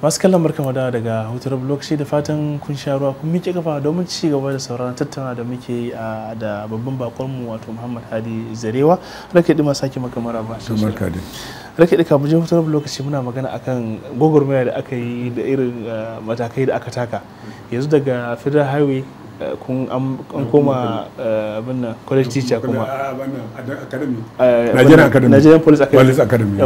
masu kallon barkama daga hutar lokaci da fatan kun sha ruwa kun miƙe kafa domin ci gaba da sauraron tattauna da muke yi da babban bakonmu wato Muhammad Hadi Zarewa. Rake ɗi ma sake maka maraba. Rake ɗi kamun je hutar lokaci muna magana akan gwagwarmaya da aka yi da irin matakai da aka taka. Yanzu daga Federal Highway kun an koma abin college teacher kuma Nigerian Police Academy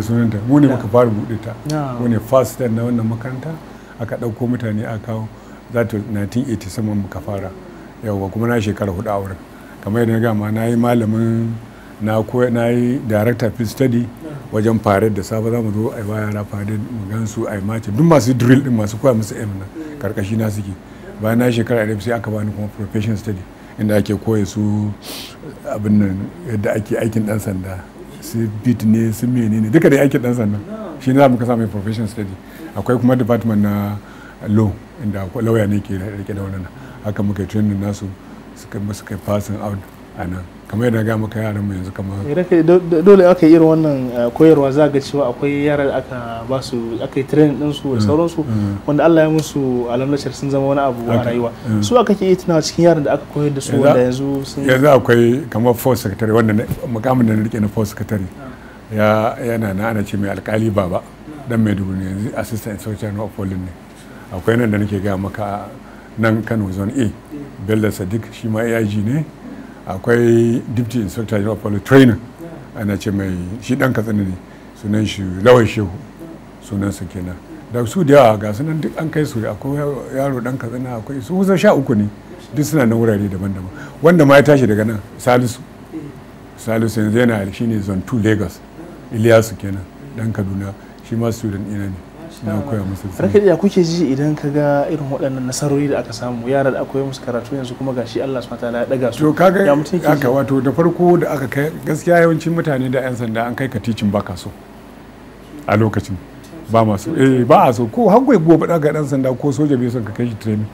sunanta mu ne muka fara buɗe ta mu ne first na wannan makaranta aka ɗauko mutane aka kawo za ta 1987 muka fara yawa kuma na shekara 4 a wurin kamar yadda na gama na yi malamin na yi director field study wajen faret da safe za mu zo a yi wa yara faret mu gansu a yi mace duk masu drill din masu koya musu na karkashi na suke bayan na shekara ɗaya sai aka bani kuma professional study inda ake koya su abin nan yadda ake aikin dan sanda su bit ne su mene ne duka da aikin dan sanda shi ne za mu kasa mai professional study akwai kuma department na law inda lauya ne ke rike da wannan haka muka yi training nasu suka passing out a nan kamar yadda ga maka yaran mu yanzu kamar dole aka yi irin wannan koyarwa za ga cewa akwai yara da aka ba su aka yi training din su da sauransu wanda Allah ya musu alamnashar sun zama wani abu a rayuwa su aka ke tunawa cikin yaran da aka koyar da su wanda yanzu akwai kamar force secretary wanda mukamin da na rike na force secretary yana na ana ce mai alkali baba dan Maiduguri yanzu assistant inspector of police ne akwai nan da nake ga maka nan Kano zone A Bello Sadiq shi ma AIG ne akwai deputy inspector general police trainer ana ce mai shi dan Katsina ne sunan shi Lawai Shehu sunan sa kenan da su da yawa ga sunan duk an kai su akwai yaro dan Katsina akwai su 13 ne duk suna na wurare daban-daban wanda ma ya tashi daga nan Salisu yanzu yana shine zone 2 Lagos Iliyasu kenan dan Kaduna shi ma student ina ne na koya musu Rake ya kuke ji idan ka ga irin waɗannan nasarori da aka samu yara da aka yi musu karatu yanzu kuma gashi Allah subhanahu wataala ya daga su to kaga haka wato da farko da aka kai gaskiya yawancin mutane da yan sanda an kai ka teaching baka so a lokacin ba ma so ba a so ko har gobe daga dan sanda ko soja bai son ka kai shi training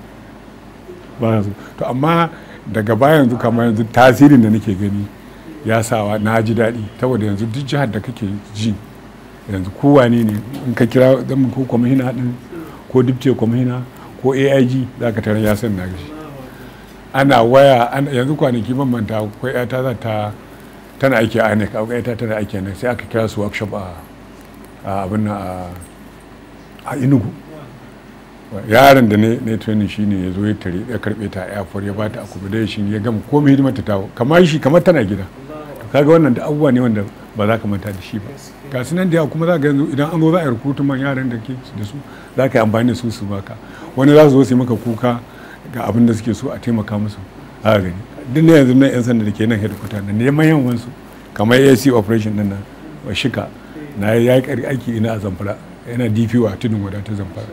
ba so to amma daga baya yanzu kamar yanzu tasirin da nake gani ya sawa na ji daɗi saboda yanzu duk jihar da kake ji yanzu kowane ne in ka kira zama ko kwamishina din ko dipte kwamishina ko AIG za ka tara ya san na gashi ana waya yanzu kwanaki ban manta akwai yata za ta tana aiki a ANEC akwai yata tana aiki a sai aka kira su workshop a abin a Enugu yaron da ne training shine ya zo ya tare ya karbe ta a airport ya bata accommodation ya gama komai hidimar ta tawo kamar tana gida kaga wannan da abubuwa ne wanda ba za ka manta da shi ba ga su nan da yawa kuma za ka yanzu idan an zo za a yi rukutun man yaran da ke da su za ka yi amfani da su baka wani za su zo su yi maka kuka ga abin da suke so a taimaka musu a gani duk na yanzu na yan sanda da ke nan headquarter na neman yawan su kamar AC operation din nan wa shika na ya yi aiki ina a Zamfara yana DPO a tudun wada ta Zamfara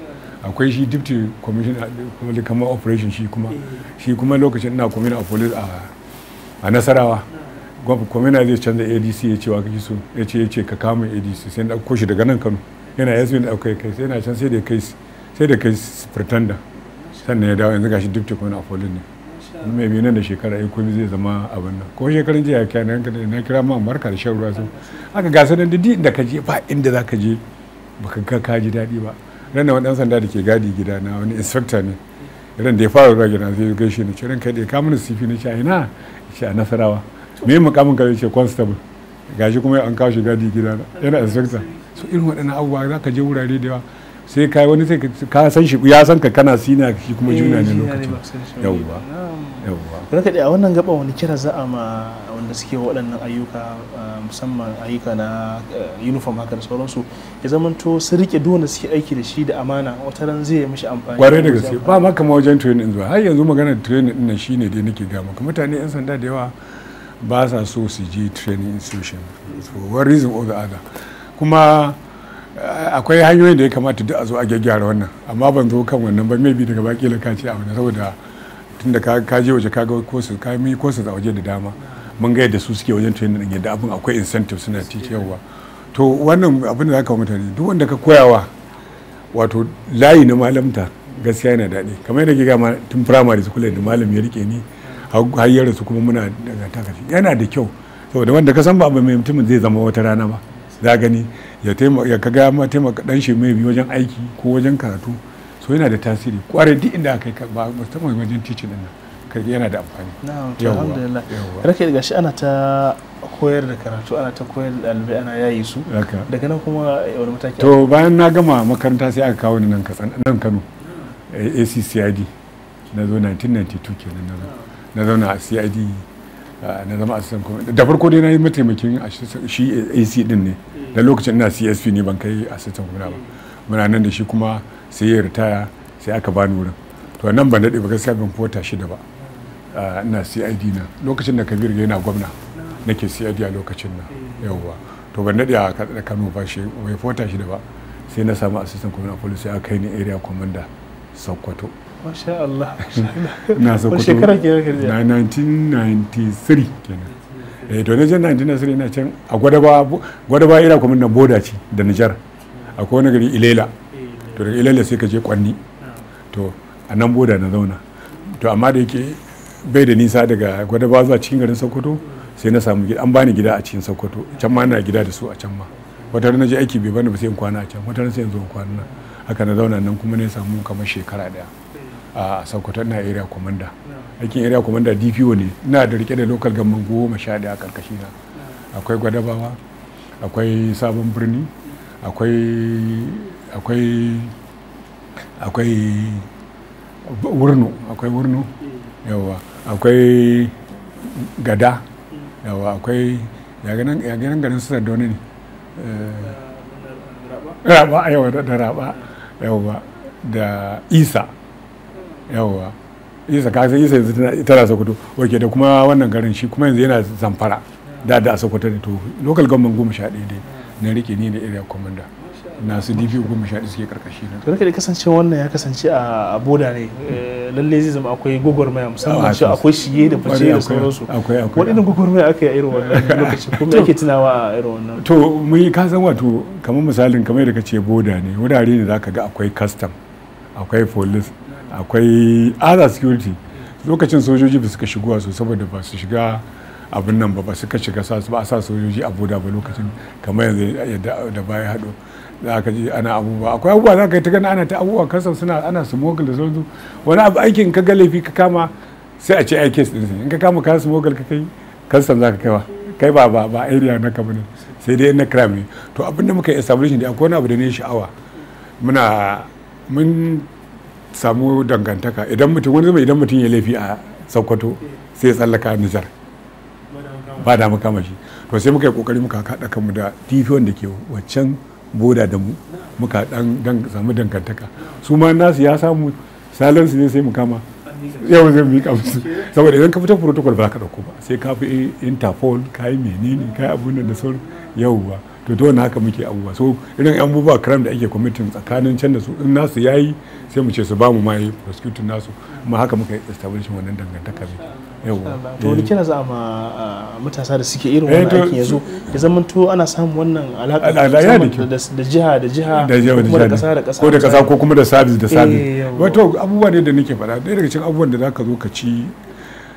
akwai shi deputy commissioner kamar operation shi kuma lokacin ina commissioner of police a Nasarawa kwamina zai canza ADC ya ce wa kake so ya ce ka kama ADC sai na ɗauko shi daga nan Kano yana yasu da ɗaukai kai sai na can sai da kai pretender sannan ya dawo yanzu gashi duk kuma a folin ne mai biyu nan da shekara ya komi zai zama abin nan ko shekarun jiya ya na kira ma barka da shan ruwa sun aka gasa nan da inda ka je ba inda za ka je baka ga ka ji daɗi ba ran da wani ɗan sanda da ke gadi gida na wani inspector ne ran da ya fara ruwa gida zai gaishe ni ce ran kai da ya kama ni sifi na ce a ina ce a Nasarawa me mukamin ka ce constable gashi kuma an kawo shi gadi gida yana inspector so irin waɗannan abubuwa za ka je wurare da yawa sai kai wani sai ka san shi ya san ka kana sina shi kuma juna ne lokacin yawwa Rake a wannan gaba wani kira za a ma wanda suke waɗannan ayyuka musamman ayyuka na uniform haka da sauransu ya zamanto su rike duk wanda suke aiki da shi da amana wata ran zai mishi amfani kwarai da gaske ba ma kama wajen training zuwa har yanzu maganar training din nan shine dai nake ga maka mutane yan sanda da yawa ba sa so su je training institution for one reason or the other kuma akwai hanyoyin da ya kamata duk a zo a gyaggyara wannan amma ban zo kan wannan ba maybe daga baki la ka ce a wannan saboda tunda ka je waje ka ga courses ka yi courses a waje da dama mun ga yadda su suke wajen training din yadda abin akwai incentive suna teach yawa to wannan abin da zaka mutane duk wanda ka koyawa wato layi na malamta gaskiya yana daɗi kamar yadda ke gama tun primary school da malam ya rike ni har yara su kuma muna daga takashi yana da kyau saboda wanda ka san ba mai mutumin zai zama wata rana ba za gani ya kaga ma taimaka dan shi mai bi wajen aiki ko wajen karatu, so yana da tasiri kwarai duk inda aka yi ba musamman wajen teaching din nan kai yana da amfani. Na'am, alhamdulillah. Rake daga shi ana ta koyar da karatu, ana ta koyar da ɗalibai, ana yayi su daga nan kuma wani mataki? To bayan na gama makaranta sai aka kawo ni nan Kano ACCID na zo 1992 kenan na zauna a CID na zama assistant commander. Da farko dai na yi mataimakin shi AC din ne da lokacin ina CSP ne ban kai assistant commander ba. Muna nan da shi kuma sai ya ritaya sai aka bani wurin. To nan ban daɗe ba gaskiya ban fota shida ba. Ina CID na lokacin da Kabir yana gwamna nake CID a lokacin nan yawwa. To ban daɗe a Kano ba shi bai fota shida ba sai na samu assistant commander police sai aka kai ni area commander Sokoto. Masha Allah. Na Sokoto. Shekara kenan na 1993 kenan. To na je 1993 ina can a Gwadaba area commander boda ce da Nijar. Akwai wani gari Ilela. To daga Ilela sai ka je Kwanni. To a nan boda na zauna. To amma da yake bai da nisa daga Gwadaba zuwa cikin garin Sokoto sai na samu gida, an bani gida a cikin Sokoto. Can ma na gida da su a can ma. Wata na je aiki bai bani ba sai in kwana a can. Wata sai in zo in kwana nan. Haka na zauna nan kuma ne samu kamar shekara daya a Sokoto na area commander. Aikin area commander DPO ne, ina da rike da local government 11 a karkashi na. Akwai Gwadabawa, akwai Sabon Birni, akwai Wurno, yawa, akwai Gada, yawa, akwai yaganan garin su da wani ne. Raba, yawa, da Raba, yawa, da Isa, yawa, Isa ka san Isa yanzu tana Sokoto, oke, da kuma wannan garin shi kuma yanzu yana Zamfara, da Sokoto ne. To local government 11 dai na rike ni da area commander. Na su DP 11 suke karkashi na. To da kasance wannan ya kasance a boda ne, lalle zai zama akwai gwagwarmaya musamman cewa akwai shige da fice da sauransu. Wani irin gwagwarmaya aka yi a irin wannan lokaci kuma ake tunawa a irin wannan? To mun yi kasan wato kamar misalin kamar yadda kace boda ne, wurare ne zaka ga akwai custom, akwai police, akwai other security. Lokacin sojoji ba suka shigowa so saboda ba su shiga abin nan ba suka shiga ba a sa sojoji a boda ba lokacin kamar yanzu da baya haɗo. Za ka ji ana abubuwa, akwai abubuwa za ka yi ta gani ana ta abubuwa kasar suna ana smogul da sauransu. Wani abu aikin ka ga laifi ka kama sai a ce ai case din in ka kama ka smogul ka kai kasar za ka kaiwa kai ba area na ka bane sai dai na crime ne. To abin da muka establish da akwai wani abu da ne sha'awa mun samu dangantaka idan mutum ya laifi a Sokoto sai ya tsallaka Nijar ba da muka mashi. To sai muka yi kokari muka haɗa kanmu da TV wanda ke waccan boda da mu muka dan samu dangantaka. Su ma nasu ya samu salansu ne sai mu kama yau zai miƙa musu saboda idan ka fita protocol ba ka dauko ba sai ka fi Interpol kai menene kai abun da sauran yauwa. To wannan haka muke abubuwa. So irin yan abubuwa crime da ake committing tsakanin can da su in nasu yayi sai mu ce su ba mu mai prosecuting nasu, amma haka muka establish wannan dangantaka ne. Yauwa. To wani kina za ma matasa da suke irin wannan aikin yazo ya zaman to ana samun wannan alaka da jiha kuma da kasa da kasa ko da kasa ko kuma da service da service. Wato abubuwa ne da nake faɗa, ɗaya daga cikin abubuwan da zaka zo ka ci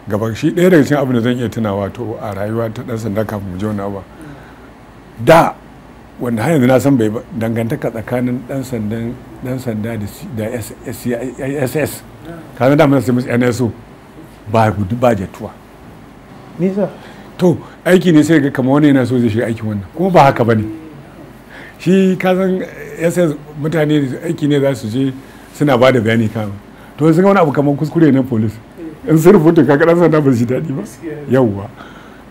gaba shi ɗaya daga cikin abin da zan iya tunawa to a rayuwa ta dan sanda kafin mu je wannan abu da wanda har yanzu na san bai dangantaka tsakanin dan sanda da SS kana da mun sai musu NSO ba gudu ba jatuwa. Nisa? To aiki ne sai ga kamar wani yana so zai shiga aikin wannan kuma ba haka bane. Shi ka san SS mutane aiki ne za su je suna ba da bayani kan. To sun ga wani abu kamar kuskure na police. In sun rubuta ka dan sanda ba su daɗi ba. Yawwa.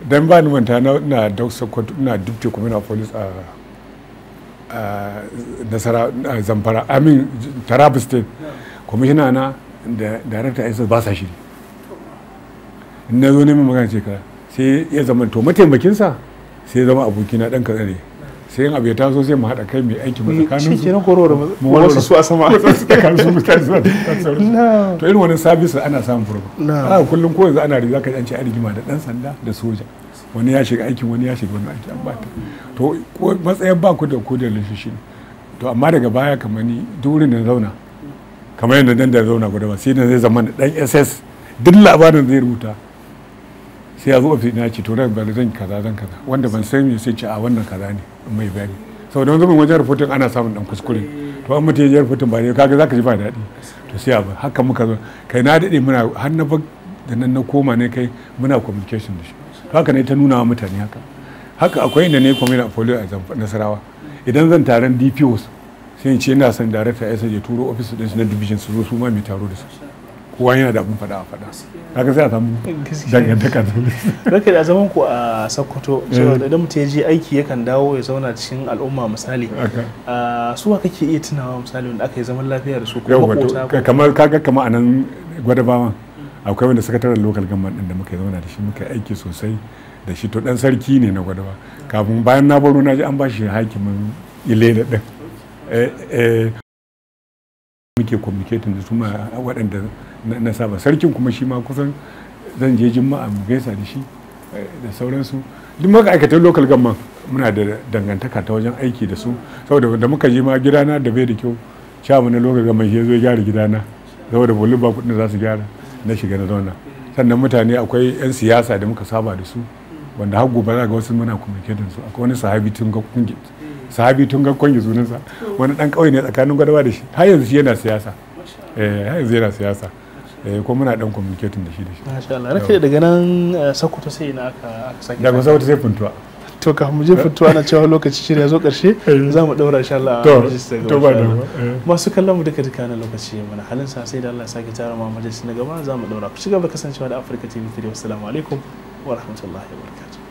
Dan ba ni manta na da Sokoto ina deputy commissioner of police a Nasara Zamfara Amin Taraba State. Commissioner na da director SS ba sa shiri. Na zo neman magana ce ka sai ya zama to mataimakinsa sai ya zama abokina dan kaza ne sai yin abu ya taso sai mu haɗa kai mai aiki mu tsakanin su kenan kororo mu wasu su a sama tsakanin su mutane su to irin wannan service ana samun furba kullum ko yanzu ana riga ka an ce an rigima da dan sanda da soja wani ya shiga aikin wani ya shiga wani aiki an ba ta to matsayin ba ku da lishishi to amma daga baya kamar ni durin da zauna kamar yadda dan da zauna guda ba sai da zai zama dan SS duk labarin zai rubuta sai ya zo ofis na ce to ran ba zan kaza wanda ban san me sai ce a wannan kaza ne mai bayani sau da wani wajen rubutun ana samun dan kuskure to an mutum ya rubutun ba ne kaga zaka ji ba daɗi to sai abu haka muka zo kai na daɗe muna har na da nan na koma ne kai muna communication da shi haka ne ta nuna wa mutane haka akwai inda ne kwamina polio a Nasarawa idan zan taron DPOs sai in ce ina son director SHIRIN ya turo office din su na division su zo su ma mai taro da su kowa yana da abin faɗa a faɗa haka sai a samu dangantaka da da zaman ku a Sokoto saboda idan mutum ya je aiki yakan dawo ya zauna cikin al'umma misali su kake iya tunawa misali wanda aka yi zaman lafiya da su ko makota kamar kaga kamar anan Gwadabawan akwai wanda sakataren local government din da muka zauna da shi muka aiki sosai da shi to dan sarki ne na Gwadabawa kafin bayan na baro na ji an bashi hakimin Iyalina din muke communicating da su ma waɗanda na saba sarkin kuma shi ma kusan zan je juma'a mu gaisa da shi da sauransu duk ma'aikatan local government muna da dangantaka ta wajen aiki da su saboda da muka je ma gidana da bai da kyau chairman na local government ya zo ya gyara gidana saboda bolin ba kudin za su gyara na shiga na zauna sannan mutane akwai 'yan siyasa da muka saba da su wanda har gobe za ga wasu muna communicating su akwai wani sahabi tun ga kwange sunansa wani dan kauye ne tsakanin Gwadabawa da shi har yanzu shi yana siyasa har yanzu yana siyasa ko muna dan communicating da shi masha Allah rake daga nan Sokoto sai ina aka sake daga Sokoto sai Funtuwa to ka mu je Funtuwa na cewa lokaci shi ne zo karshe za mu daura insha Allah to ba da masu kallon mu duka na lokaci mana halin sa sai da Allah sake tara mu majalisi na gaba za mu daura ku ci gaba kasancewa da Africa TV3 assalamu alaikum wa rahmatullahi wa barakatuh